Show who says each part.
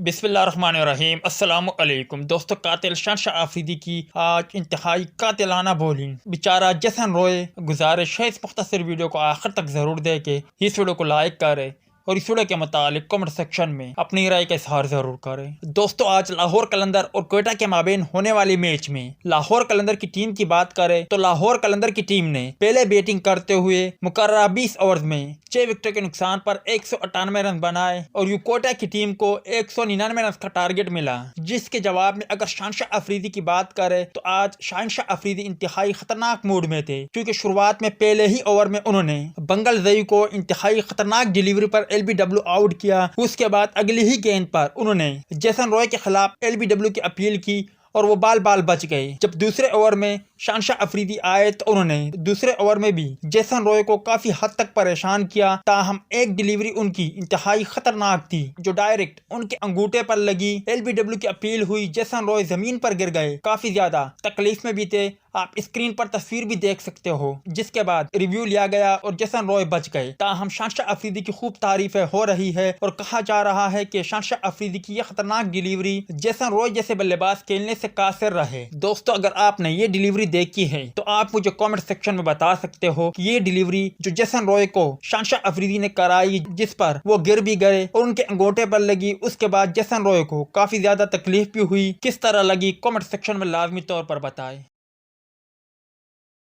Speaker 1: बिस्मिल्लाहिर्रहमानिर्रहीम अस्सलामुअलैकुम दोस्तों, कातिल शहंशाह आफरीदी की आज इंतहाई कातिलाना बॉलिंग। बेचारा जेसन रॉय, गुजारिश है इस मुख्तसर वीडियो को आखिर तक जरूर देखे, इस वीडियो को लाइक करे और इस वीडियो के मुतालिक कमेंट सेक्शन में अपनी राय का इजहार जरूर करें। दोस्तों, आज लाहौर कलंदर और क्वेटा के माबेन होने वाली मैच में लाहौर कलंदर की टीम की बात करें तो लाहौर कलंदर की टीम ने पहले बैटिंग करते हुए मुकर्ररा 20 ओवर में 6 विकेटों के नुकसान पर 198 रन बनाए और यू कोटा की टीम को 199 रन का टारगेट मिला, जिसके जवाब में अगर शहंशाह अफरीदी की बात करें तो आज शहंशाह अफरीदी इंतहाई खतरनाक मूड में थे, क्योंकि शुरुआत में पहले ही ओवर में उन्होंने बंगल जई को इंतहाई खतरनाक डिलीवरी पर LBW आउट किया। उसके बाद अगली ही गेंद पर उन्होंने जेसन रॉय के खिलाफ LBW की अपील की और वो बाल बाल बच गए। जब दूसरे ओवर में शहंशाह अफरीदी आए तो उन्होंने दूसरे ओवर में भी जेसन रॉय को काफी हद तक परेशान किया, ताहम एक डिलीवरी उनकी इंतहाई खतरनाक थी जो डायरेक्ट उनके अंगूठे पर लगी। LBW की अपील हुई, जेसन रॉय जमीन पर गिर गए, काफी ज्यादा तकलीफ में भी थे। आप स्क्रीन पर तस्वीर भी देख सकते हो। जिसके बाद रिव्यू लिया गया और जेसन रॉय बच गए। ताहम शहंशाह अफरीदी की खूब तारीफें हो रही है और कहा जा रहा है कि शहंशाह अफरीदी की यह खतरनाक डिलीवरी जेसन रॉय जैसे बल्लेबाज खेलने से कासिर रहे। दोस्तों, अगर आपने ये डिलीवरी देखी है तो आप मुझे कमेंट सेक्शन में बता सकते हो कि ये डिलीवरी जो जेसन रॉय को शहंशाह अफरीदी ने कराई, जिस पर वो गिर भी गए और उनके अंगूठे पर लगी, उसके बाद जेसन रॉय को काफी ज्यादा तकलीफ भी हुई, किस तरह लगी कमेंट सेक्शन में लाजमी तौर पर बताएं।